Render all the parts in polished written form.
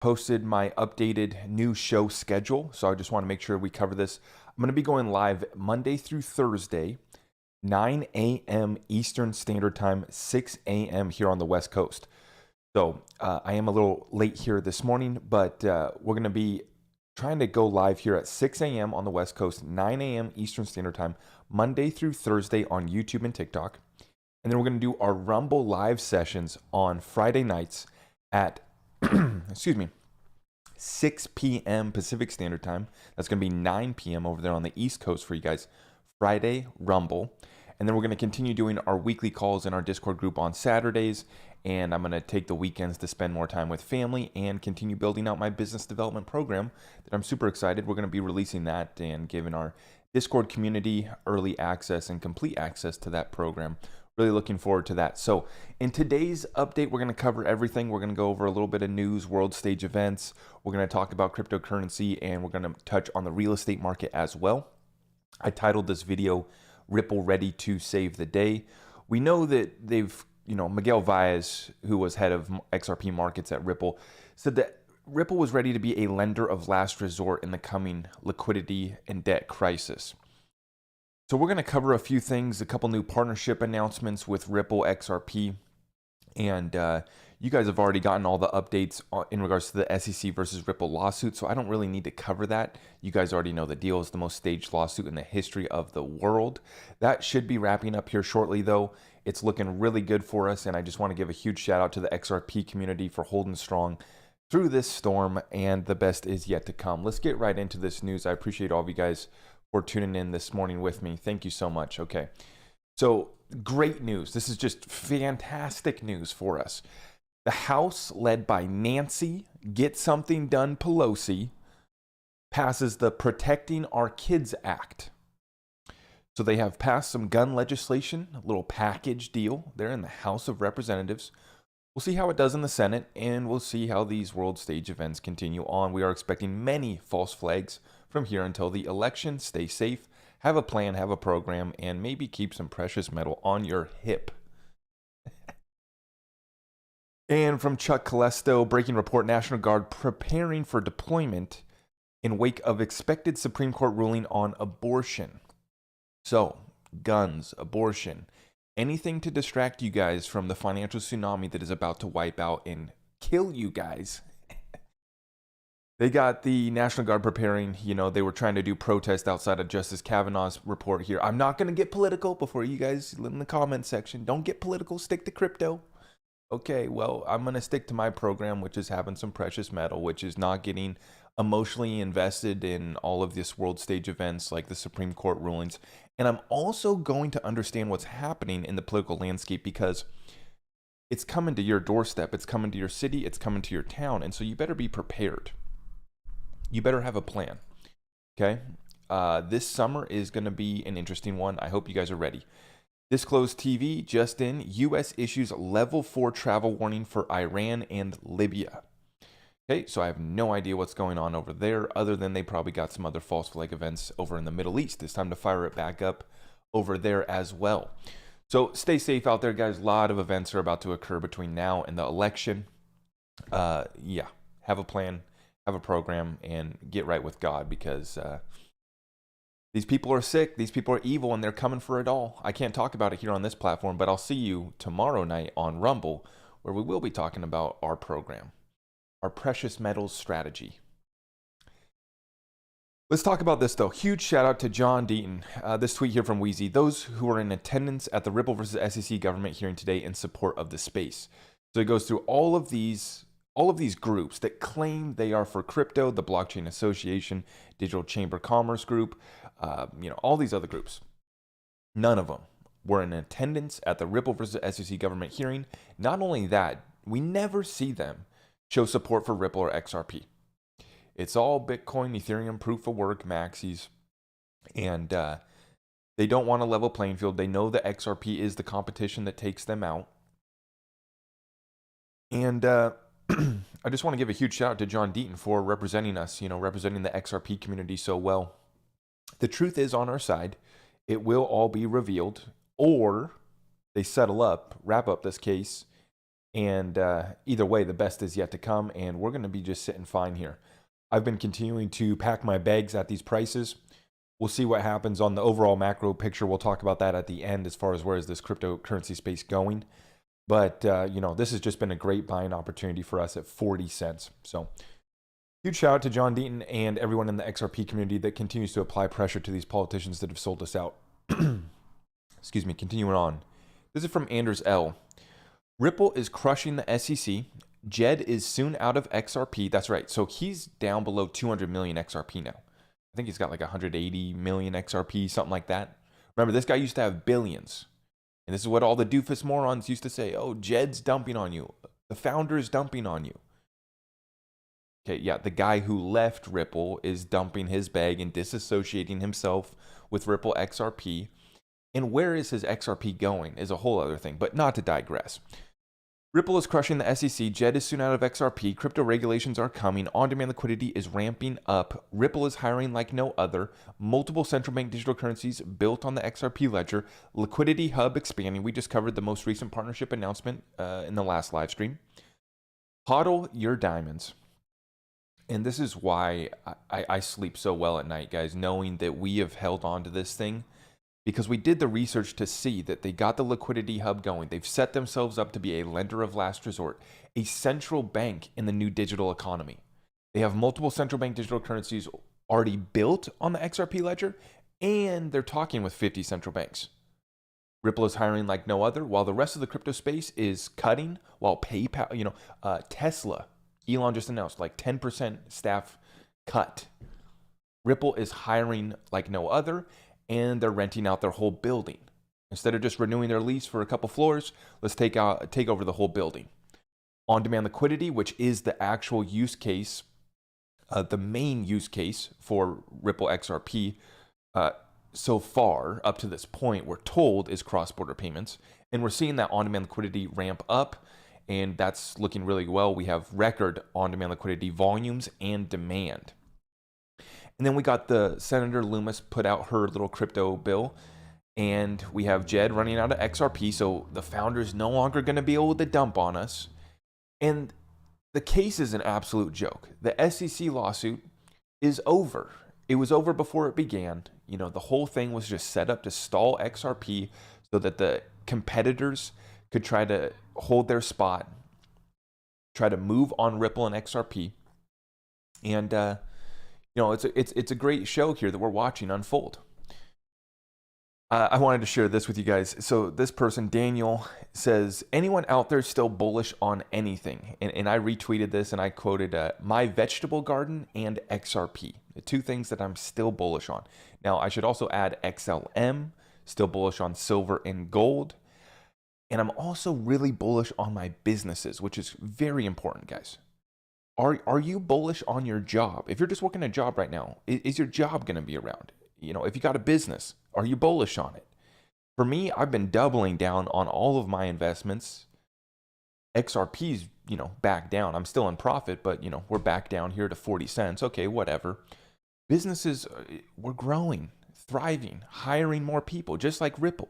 posted my updated new show schedule. So I just want to make sure we cover this. I'm going to be going live Monday through Thursday, 9 a.m. Eastern Standard Time, 6 a.m. here on the West Coast. So I am a little late here this morning, but we're going to be trying to go live here at 6 a.m. on the West Coast, 9 a.m. Eastern Standard Time, Monday through Thursday on YouTube and TikTok. And then we're going to do our Rumble live sessions on Friday nights at, excuse me, 6 p.m. Pacific Standard Time. That's going to be 9 p.m. over there on the East Coast for you guys. Friday Rumble. And then we're going to continue doing our weekly calls in our Discord group on Saturdays. And I'm going to take the weekends to spend more time with family and continue building out my business development program that I'm super excited. We're going to be releasing that and giving our Discord community early access and complete access to that program. Really looking forward to that. So in today's update, we're going to cover everything. We're going to go over a little bit of news, world stage events. We're going to talk about cryptocurrency, and we're going to touch on the real estate market as well. I titled this video, Ripple Ready to Save the Day. We know that they've, Miguel Valles, who was head of XRP markets at Ripple, said that Ripple was ready to be a lender of last resort in the coming liquidity and debt crisis. So we're going to cover a few things, a couple new partnership announcements with Ripple XRP. And you guys have already gotten all the updates in regards to the SEC versus Ripple lawsuit. So I don't really need to cover that. You guys already know the deal is the most staged lawsuit in the history of the world. That should be wrapping up here shortly, though. It's looking really good for us. And I just want to give a huge shout out to the XRP community for holding strong through this storm. And the best is yet to come. Let's get right into this news. I appreciate all of you guys for tuning in this morning with me. Thank you so much. Okay. So great news. This is just fantastic news for us. The House, led by Nancy Get Something Done Pelosi, passes the Protecting Our Kids Act. So they have passed some gun legislation, a little package deal there in the House of Representatives. We'll see how it does in the Senate, and we'll see how these world stage events continue on. We are expecting many false flags from here until the election. Stay safe, have a plan, have a program, and maybe keep some precious metal on your hip. And from Chuck Callisto, breaking report, National Guard preparing for deployment in wake of expected Supreme Court ruling on abortion. So, guns, abortion, anything to distract you guys from the financial tsunami that is about to wipe out and kill you guys. They got the National Guard preparing. They were trying to do protest outside of Justice Kavanaugh's report here. I'm not going to get political before you guys in the comment section. Don't get political. Stick to crypto. Okay, well, I'm going to stick to my program, which is having some precious metal, which is not getting emotionally invested in all of this world stage events like the Supreme Court rulings. And I'm also going to understand what's happening in the political landscape because it's coming to your doorstep. It's coming to your city. It's coming to your town. And so you better be prepared. You better have a plan, okay? This summer is going to be an interesting one. I hope you guys are ready. Disclosed TV, just in, U.S. issues level 4 travel warning for Iran and Libya. Okay, so I have no idea what's going on over there other than they probably got some other false flag events over in the Middle East. It's time to fire it back up over there as well. So stay safe out there, guys. A lot of events are about to occur between now and the election. Yeah, have a plan. Have a program and get right with God because these people are sick, these people are evil, and they're coming for it all. I can't talk about it here on this platform, but I'll see you tomorrow night on Rumble, where we will be talking about our program, our precious metals strategy. Let's talk about this though. Huge shout out to John Deaton. This tweet here from Wheezy. Those who are in attendance at the Ripple versus SEC government hearing today in support of the space. So it goes through all of these groups that claim they are for crypto, the Blockchain Association, Digital Chamber Commerce Group, all these other groups. None of them were in attendance at the Ripple versus SEC government hearing. Not only that, we never see them show support for Ripple or XRP. It's all Bitcoin, Ethereum, proof of work, maxis, and they don't want a level playing field. They know that XRP is the competition that takes them out. And I just want to give a huge shout out to John Deaton for representing us, representing the XRP community so well. The truth is on our side. It will all be revealed, or they settle up, wrap up this case, And either way, the best is yet to come, and we're going to be just sitting fine here. I've been continuing to pack my bags at these prices. We'll see what happens on the overall macro picture. We'll talk about that at the end as far as where is this cryptocurrency space going. But, this has just been a great buying opportunity for us at 40 cents. So huge shout out to John Deaton and everyone in the XRP community that continues to apply pressure to these politicians that have sold us out. Excuse me, continuing on. This is from Anders L. Ripple is crushing the SEC. Jed is soon out of XRP. That's right. So he's down below 200 million XRP now. I think he's got like 180 million XRP, something like that. Remember, this guy used to have billions. And this is what all the doofus morons used to say. Oh, Jed's dumping on you. The founder is dumping on you. Okay, yeah, the guy who left Ripple is dumping his bag and disassociating himself with Ripple XRP. And where is his XRP going is a whole other thing, but not to digress. Ripple is crushing the SEC. Jed is soon out of XRP. Crypto regulations are coming. On-demand liquidity is ramping up. Ripple is hiring like no other. Multiple central bank digital currencies built on the XRP ledger. Liquidity hub expanding. We just covered the most recent partnership announcement in the last live stream. Hodl your diamonds. And this is why I sleep so well at night, guys, knowing that we have held on to this thing. Because we did the research to see that they got the liquidity hub going. They've set themselves up to be a lender of last resort, a central bank in the new digital economy. They have multiple central bank digital currencies already built on the XRP ledger, and they're talking with 50 central banks. Ripple is hiring like no other, while the rest of the crypto space is cutting, while PayPal, Tesla, Elon just announced like 10% staff cut. Ripple is hiring like no other, and they're renting out their whole building. Instead of just renewing their lease for a couple floors, let's take over the whole building. On-demand liquidity, which is the actual use case, the main use case for Ripple XRP so far, up to this point, we're told is cross-border payments. And we're seeing that on-demand liquidity ramp up, and that's looking really well. We have record on-demand liquidity volumes and demand. And then we got the Senator Loomis put out her little crypto bill. And we have Jed running out of XRP. So the founder is no longer going to be able to dump on us. And the case is an absolute joke. The SEC lawsuit is over. It was over before it began. The whole thing was just set up to stall XRP so that the competitors could try to hold their spot, try to move on Ripple and XRP. And, it's a great show here that we're watching unfold. I wanted to share this with you guys. So this person, Daniel, says, anyone out there still bullish on anything? And I retweeted this and I quoted my vegetable garden and XRP, the two things that I'm still bullish on. Now, I should also add XLM, still bullish on silver and gold. And I'm also really bullish on my businesses, which is very important, guys. Are you bullish on your job? If you're just working a job right now, is your job going to be around? If you got a business, are you bullish on it? For me, I've been doubling down on all of my investments. XRP's, back down. I'm still in profit, but, we're back down here to 40 cents. Okay, whatever. Businesses, we're growing, thriving, hiring more people, just like Ripple.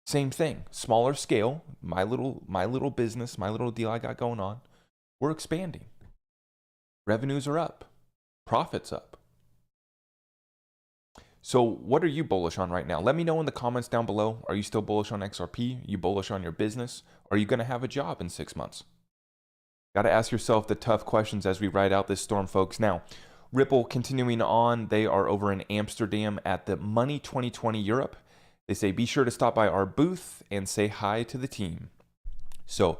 Same thing, smaller scale. My little business, my little deal I got going on, we're expanding. Revenues are up, profits up. So what are you bullish on right now? Let me know in the comments down below. Are you still bullish on XRP? Are you bullish on your business? Are you going to have a job in 6 months? Got to ask yourself the tough questions as we ride out this storm, folks. Now, Ripple continuing on. They are over in Amsterdam at the Money 2020 Europe. They say, be sure to stop by our booth and say hi to the team. So,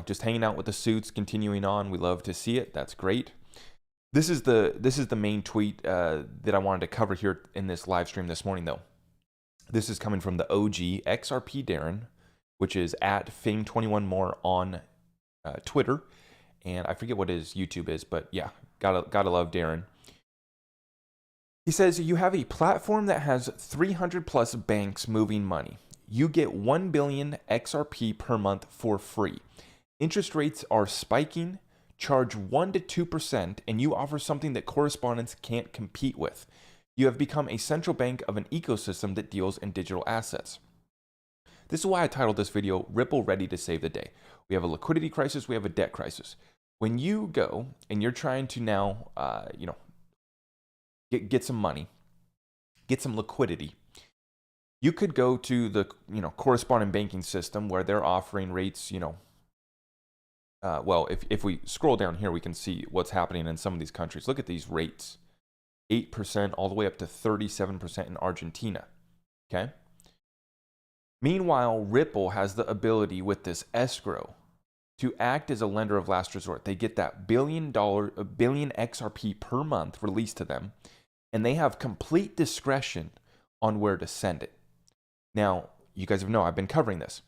just hanging out with the suits, continuing on. We love to see it. That's great. This is the main tweet that I wanted to cover here in this live stream this morning, though. This is coming from the OG XRP Darren, which is at Fame21More on Twitter, and I forget what his YouTube is, but yeah, gotta love Darren. He says, you have a platform that has 300 plus banks moving money. You get 1 billion XRP per month for free. Interest rates are spiking, charge 1 to 2%, and you offer something that correspondents can't compete with. You have become a central bank of an ecosystem that deals in digital assets. This is why I titled this video, Ripple Ready to Save the Day. We have a liquidity crisis, we have a debt crisis. When you go and you're trying to now, get some money, get some liquidity, you could go to the, corresponding banking system where they're offering rates, well, if we scroll down here, we can see what's happening in some of these countries. Look at these rates, 8% all the way up to 37% in Argentina, okay? Meanwhile, Ripple has the ability with this escrow to act as a lender of last resort. They get that billion XRP per month released to them, and they have complete discretion on where to send it. Now, you guys know I've been covering this.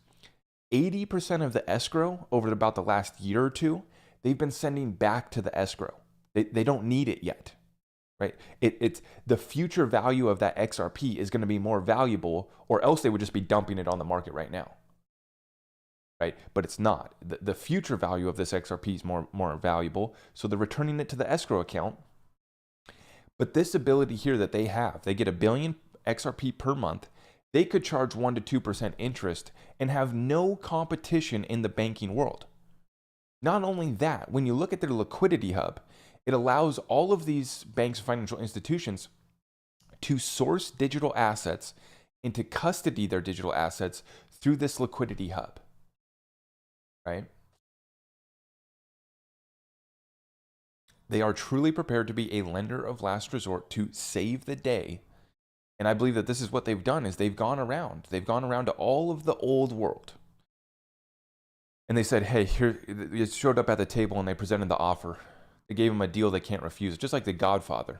80% of the escrow over about the last year or two, they've been sending back to the escrow. They don't need it yet, right? It's the future value of that XRP is going to be more valuable, or else they would just be dumping it on the market right now, right? But it's not. The future value of this XRP is more valuable, so they're returning it to the escrow account. But this ability here that they have, they get 1 billion XRP per month. They could charge 1% to 2% interest and have no competition in the banking world. Not only that, when you look at their liquidity hub, it allows all of these banks and financial institutions to source digital assets and to custody their digital assets through this liquidity hub, right? They are truly prepared to be a lender of last resort to save the day. And I believe that this is what they've done, is they've gone around to all of the old world. And they said, hey, here, they showed up at the table and they presented the offer. They gave them a deal they can't refuse. It's just like the Godfather,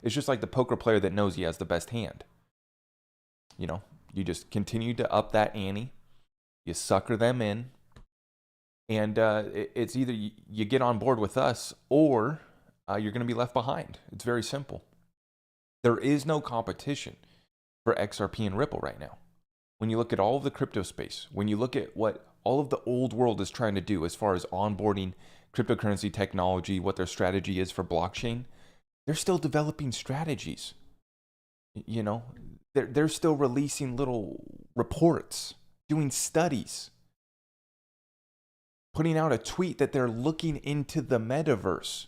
It's just like the poker player that knows he has the best hand. You just continue to up that ante. You sucker them in. And it's either you get on board with us or you're going to be left behind. It's very simple. There is no competition for XRP and Ripple right now. When you look at all of the crypto space, when you look at what all of the old world is trying to do as far as onboarding cryptocurrency technology, what their strategy is for blockchain, they're still developing strategies. They're still releasing little reports, doing studies, putting out a tweet that they're looking into the metaverse.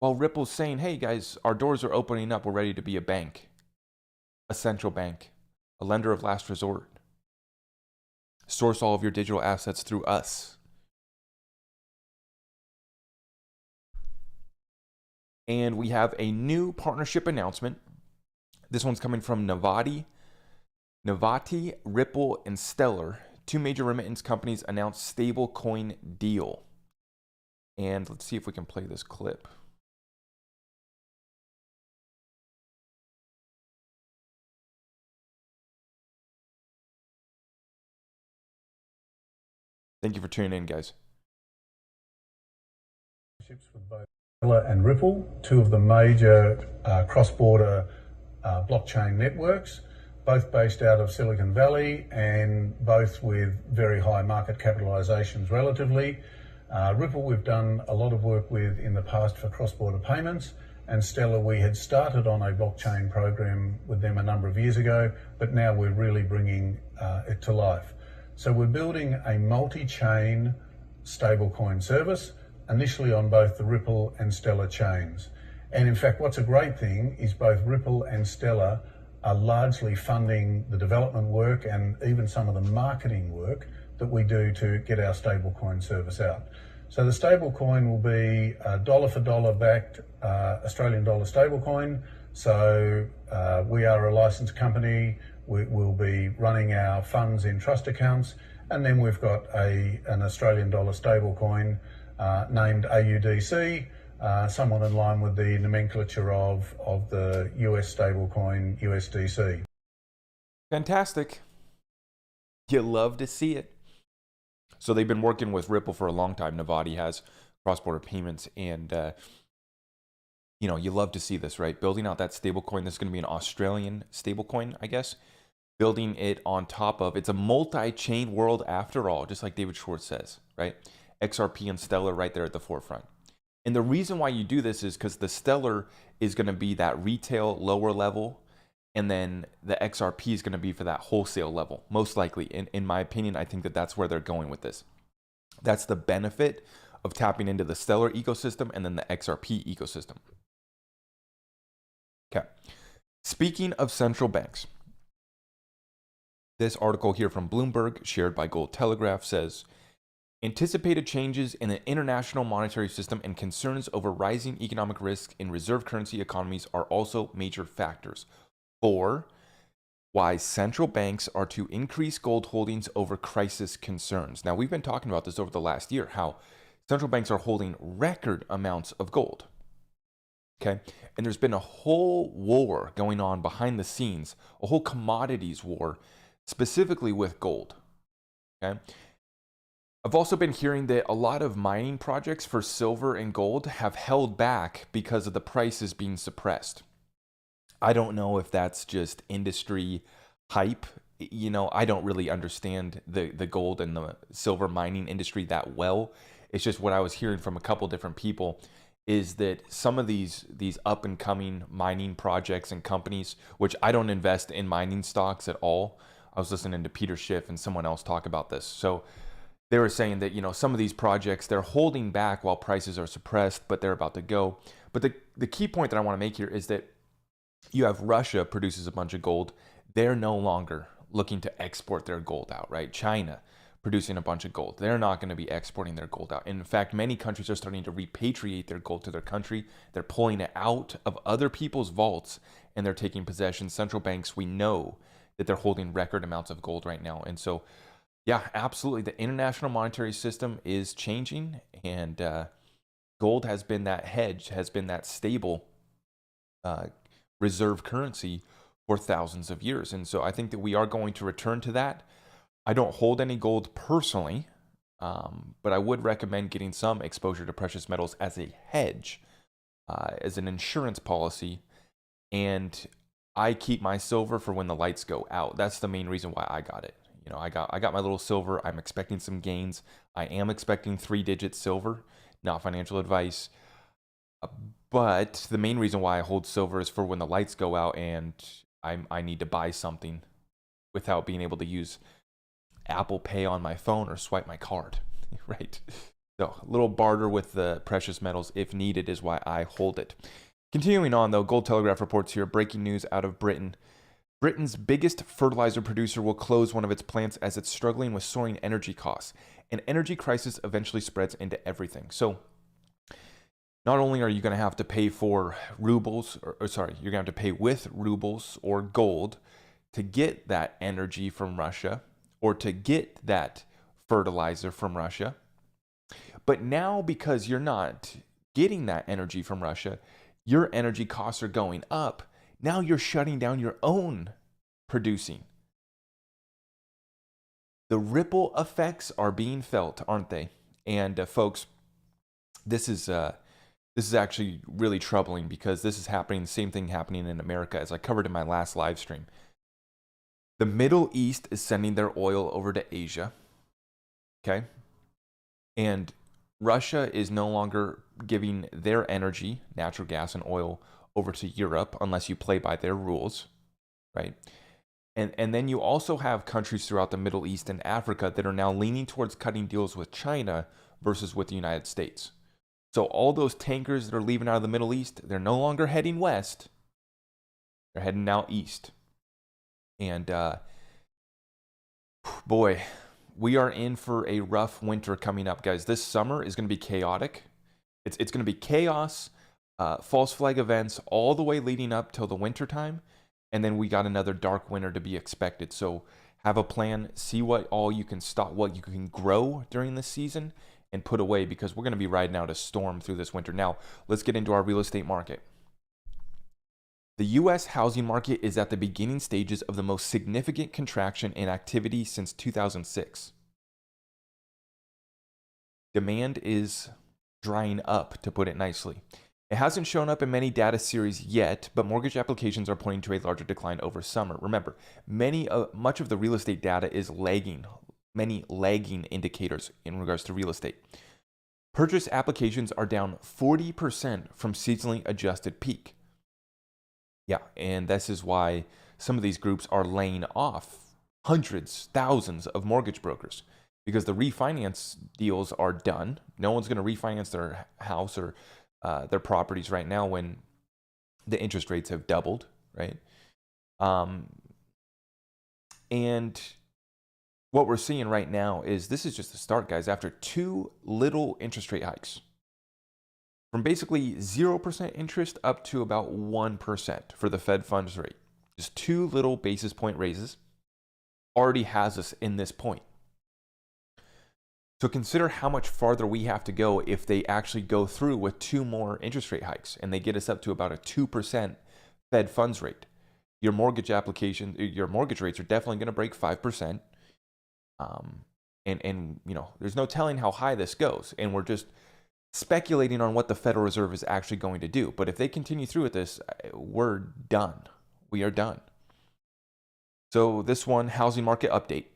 While Ripple's saying, hey guys, our doors are opening up. We're ready to be a bank, a central bank, a lender of last resort. Source all of your digital assets through us. And we have a new partnership announcement. This one's coming from Navati, Ripple, and Stellar. Two major remittance companies announced stablecoin deal. And let's see if we can play this clip. Thank you for tuning in, guys. With both Stellar and Ripple, two of the major cross-border blockchain networks, both based out of Silicon Valley and both with very high market capitalizations relatively. Ripple we've done a lot of work with in the past for cross-border payments, and Stellar we had started on a blockchain program with them a number of years ago, but now we're really bringing it to life. So we're building a multi-chain stablecoin service, initially on both the Ripple and Stellar chains. And in fact, what's a great thing is both Ripple and Stellar are largely funding the development work and even some of the marketing work that we do to get our stablecoin service out. So the stablecoin will be a dollar for dollar backed Australian dollar stablecoin. So we are a licensed company. We'll be running our funds in trust accounts, and then we've got an Australian dollar stablecoin named AUDC, somewhat in line with the nomenclature of the US stablecoin USDC. Fantastic. You love to see it. So they've been working with Ripple for a long time. Navati has cross-border payments, and you love to see this, right? Building out that stablecoin. This is going to be an Australian stablecoin, I guess. Building it on top of, it's a multi-chain world after all, just like David Schwartz says, right? XRP and Stellar right there at the forefront. And the reason why you do this is because the Stellar is going to be that retail lower level, And then the XRP is going to be for that wholesale level, most likely. In my opinion, I think that that's where they're going with this. That's the benefit of tapping into the Stellar ecosystem and then the XRP ecosystem. Okay. Speaking of central banks, this article here from Bloomberg, shared by Gold Telegraph, says anticipated changes in the international monetary system and concerns over rising economic risk in reserve currency economies are also major factors for why central banks are to increase gold holdings over crisis concerns. Now, we've been talking about this over the last year, how central banks are holding record amounts of gold. Okay. And there's been a whole war going on behind the scenes, a whole commodities war, specifically with gold. Okay. I've also been hearing that a lot of mining projects for silver and gold have held back because of the prices being suppressed. I don't know if that's just industry hype. I don't really understand the gold and the silver mining industry that well. It's just what I was hearing from a couple different people is that some of these up and coming mining projects and companies, which I don't invest in mining stocks at all. I was listening to Peter Schiff and someone else talk about this. So they were saying that, some of these projects, they're holding back while prices are suppressed, but they're about to go. But the key point that I want to make here is that you have Russia produces a bunch of gold. They're no longer looking to export their gold out, right? China producing a bunch of gold. They're not going to be exporting their gold out. In fact, many countries are starting to repatriate their gold to their country. They're pulling it out of other people's vaults and they're taking possession. Central banks, we know that they're holding record amounts of gold right now. And so, yeah, absolutely. The international monetary system is changing and gold has been that hedge, has been that stable reserve currency for thousands of years. And so I think that we are going to return to that. I don't hold any gold personally, but I would recommend getting some exposure to precious metals as a hedge, as an insurance policy. And I keep my silver for when the lights go out. That's the main reason why I got it. I got my little silver. I'm expecting some gains. I am expecting 3-digit silver, not financial advice. But the main reason why I hold silver is for when the lights go out and I need to buy something without being able to use Apple Pay on my phone or swipe my card, right? So a little barter with the precious metals if needed is why I hold it. Continuing on though, Gold Telegraph reports here, breaking news out of Britain. Britain's biggest fertilizer producer will close one of its plants as it's struggling with soaring energy costs. An energy crisis eventually spreads into everything. So not only are you going to have to pay for rubles, you're going to have to pay with rubles or gold to get that energy from Russia or to get that fertilizer from Russia. But now, because you're not getting that energy from Russia, your energy costs are going up. Now you're shutting down your own producing. The ripple effects are being felt, aren't they? And folks, this is actually really troubling because this is happening, the same thing happening in America as I covered in my last live stream. The Middle East is sending their oil over to Asia, okay? And Russia is no longer giving their energy, natural gas and oil, over to Europe unless you play by their rules, right? And then you also have countries throughout the Middle East and Africa that are now leaning towards cutting deals with China versus with the United States. So all those tankers that are leaving out of the Middle East, they're no longer heading west. They're heading now east. And boy, we are in for a rough winter coming up, guys. This summer is going to be chaotic. It's going to be chaos, false flag events all the way leading up till the winter time. And then we got another dark winter to be expected. So have a plan, see what all you can stop, what you can grow during this season and put away, because we're going to be riding out a storm through this winter. Now, let's get into our real estate market. The U.S. housing market is at the beginning stages of the most significant contraction in activity since 2006. Demand is drying up, to put it nicely. It hasn't shown up in many data series yet, but mortgage applications are pointing to a larger decline over summer. Remember, much of the real estate data is lagging, many lagging indicators in regards to real estate. Purchase applications are down 40% from seasonally adjusted peak. Yeah, and this is why some of these groups are laying off hundreds, thousands of mortgage brokers because the refinance deals are done. No one's going to refinance their house or their properties right now when the interest rates have doubled, right? And what we're seeing right now is this is just the start, guys. After 2 little interest rate hikes, from basically 0% interest up to about 1% for the Fed funds rate, just 2 little basis point raises already has us in this point. So consider how much farther we have to go if they actually go through with 2 more interest rate hikes and they get us up to about a 2% Fed funds rate. Your mortgage application, your mortgage rates are definitely going to break 5%. And you know, there's no telling how high this goes. And we're just speculating on what the Federal Reserve is actually going to do. But if they continue through with this, we're done. We are done. So this one, housing market update.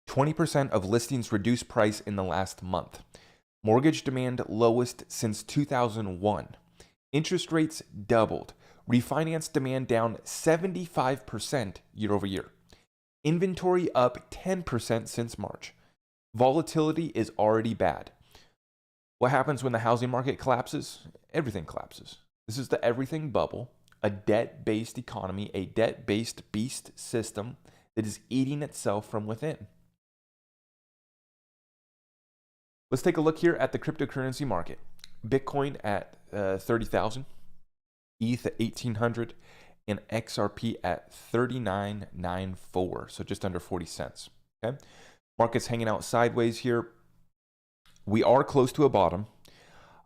20% of listings reduced price in the last month. Mortgage demand lowest since 2001. Interest rates doubled. Refinance demand down 75% year over year. Inventory up 10% since March. Volatility is already bad. What happens when the housing market collapses? Everything collapses. This is the everything bubble, a debt-based economy, a debt-based beast system that is eating itself from within. Let's take a look here at the cryptocurrency market. Bitcoin at 30,000, ETH at 1,800, and XRP at 39.94, so just under 40 cents. Okay, market's hanging out sideways here. We are close to a bottom.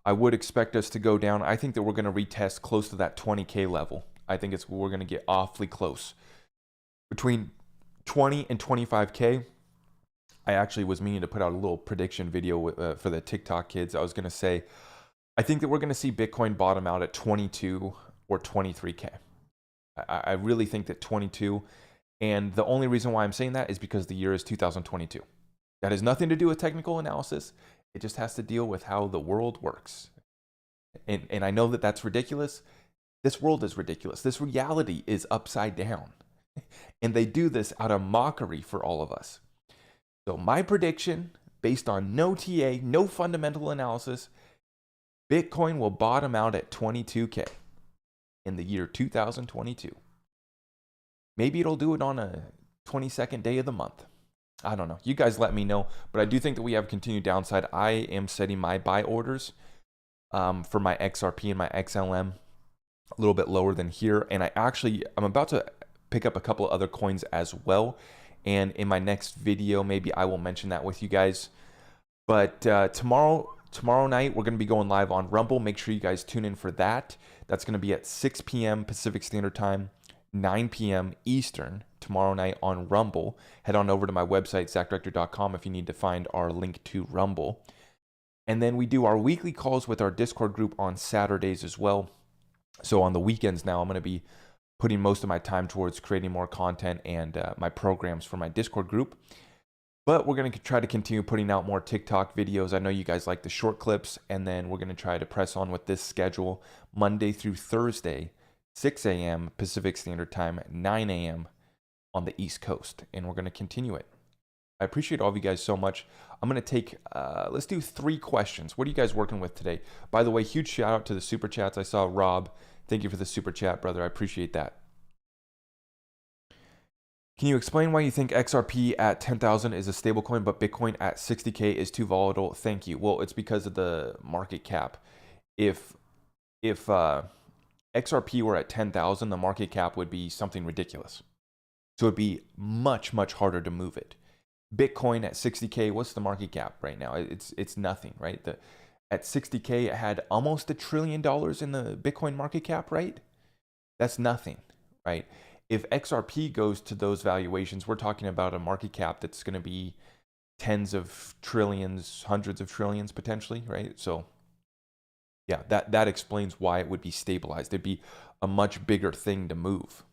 I would expect us to go down. I think that we're going to retest close to that 20K level. I think we're going to get awfully close. Between 20 and 25K, I actually was meaning to put out a little prediction video for the TikTok kids. I was going to say, I think that we're going to see Bitcoin bottom out at 22 or 23K. I really think that 22, and the only reason why I'm saying that is because the year is 2022. That has nothing to do with technical analysis. It just has to deal with how the world works. And I know that that's ridiculous. This world is ridiculous. This reality is upside down. And they do this out of mockery for all of us. So my prediction, based on no TA, no fundamental analysis, Bitcoin will bottom out at 22K in the year 2022. Maybe it'll do it on a 22nd day of the month. I don't know. You guys let me know. But I do think that we have continued downside. I am setting my buy orders for my XRP and my XLM a little bit lower than here. And I'm about to pick up a couple of other coins as well. And in my next video, maybe I will mention that with you guys. But tomorrow night, we're going to be going live on Rumble. Make sure you guys tune in for that. That's going to be at 6 p.m. Pacific Standard Time, 9 p.m. Eastern, tomorrow night on Rumble. Head on over to my website, zachdirector.com, if you need to find our link to Rumble. And then we do our weekly calls with our Discord group on Saturdays as well. So on the weekends now, I'm going to be putting most of my time towards creating more content and my programs for my Discord group. But we're going to try to continue putting out more TikTok videos. I know you guys like the short clips, and then we're going to try to press on with this schedule Monday through Thursday, 6 a.m. Pacific Standard Time, 9 a.m. on the East Coast, and we're going to continue it. I appreciate all of you guys so much. I'm going to take, let's do 3 questions. What are you guys working with today? By the way, huge shout out to the super chats. I saw Rob. Thank you for the super chat, brother. I appreciate that. Can you explain why you think XRP at 10,000 is a stablecoin, but Bitcoin at 60K is too volatile? Thank you. Well, it's because of the market cap. If XRP were at 10,000, the market cap would be something ridiculous. So it'd be much, much harder to move it. Bitcoin at 60K, what's the market cap right now? It's nothing, right? At 60K, it had almost $1 trillion in the Bitcoin market cap, right? That's nothing, right? If XRP goes to those valuations, we're talking about a market cap that's going to be tens of trillions, hundreds of trillions potentially, right? So yeah, that explains why it would be stabilized. It'd be a much bigger thing to move.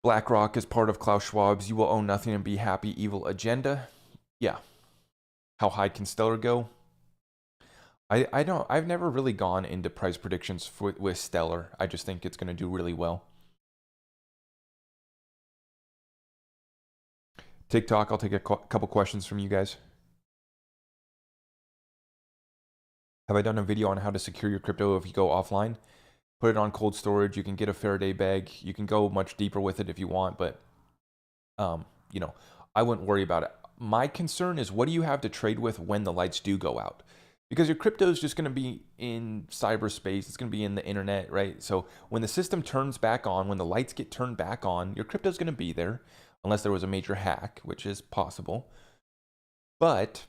BlackRock is part of Klaus Schwab's "You will own nothing and be happy" evil agenda. Yeah. How high can Stellar go? I've never really gone into price predictions with Stellar. I just think it's going to do really well. TikTok, I'll take a couple questions from you guys. Have I done a video on how to secure your crypto if you go offline? Put it on cold storage. You can get a Faraday bag. You can go much deeper with it if you want, but you know, I wouldn't worry about it. My concern is, what do you have to trade with when the lights do go out? Because your crypto is just going to be in cyberspace. It's going to be in the internet, right? So when the system turns back on, when the lights get turned back on, your crypto is going to be there, unless there was a major hack, which is possible. But,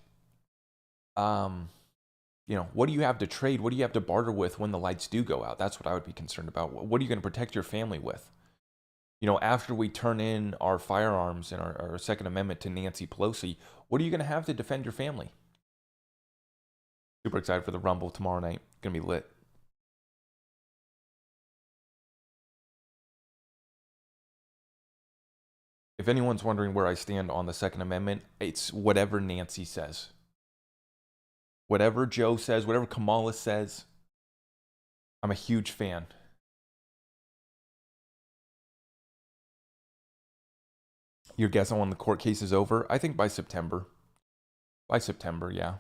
you know, what do you have to trade? What do you have to barter with when the lights do go out? That's what I would be concerned about. What are you going to protect your family with? You know, after we turn in our firearms and our Second Amendment to Nancy Pelosi, what are you going to have to defend your family? Super excited for the Rumble tomorrow night. Going to be lit. If anyone's wondering where I stand on the Second Amendment, it's whatever Nancy says. Whatever Joe says, whatever Kamala says, I'm a huge fan. Your guess on when the court case is over? I think by September. By September, yeah.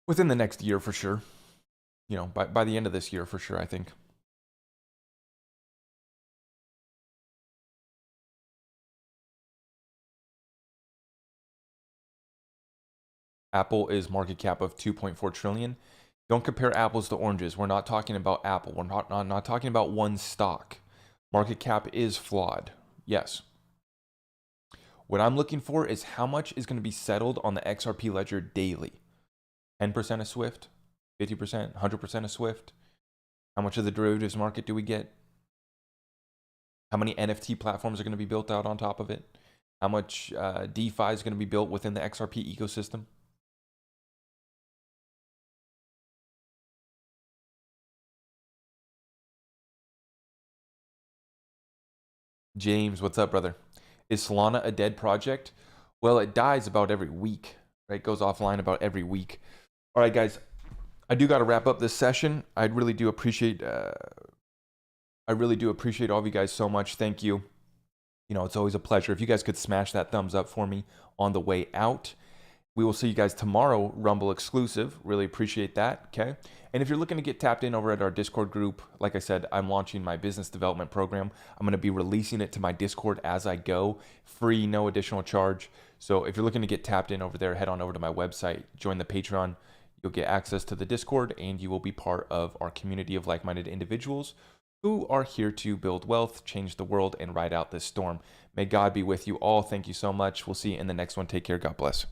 Within the next year for sure. You know, by the end of this year for sure, I think. Apple is market cap of 2.4 trillion. Don't compare apples to oranges. We're not talking about Apple. We're not talking about one stock. Market cap is flawed. Yes. What I'm looking for is how much is going to be settled on the XRP ledger daily. 10% of Swift, 50%, 100% of Swift. How much of the derivatives market do we get? How many NFT platforms are going to be built out on top of it? How much DeFi is going to be built within the XRP ecosystem? James, what's up, brother? Is Solana a dead project? Well, it dies about every week, right? It goes offline about every week. All right, guys, I do got to wrap up this session. I really do appreciate all of you guys so much. Thank you. You know, it's always a pleasure. If you guys could smash that thumbs up for me on the way out. We will see you guys tomorrow, Rumble exclusive. Really appreciate that, okay? And if you're looking to get tapped in over at our Discord group, like I said, I'm launching my business development program. I'm going to be releasing it to my Discord as I go, free, no additional charge. So if you're looking to get tapped in over there, head on over to my website, join the Patreon. You'll get access to the Discord, and you will be part of our community of like-minded individuals who are here to build wealth, change the world, and ride out this storm. May God be with you all. Thank you so much. We'll see you in the next one. Take care. God bless.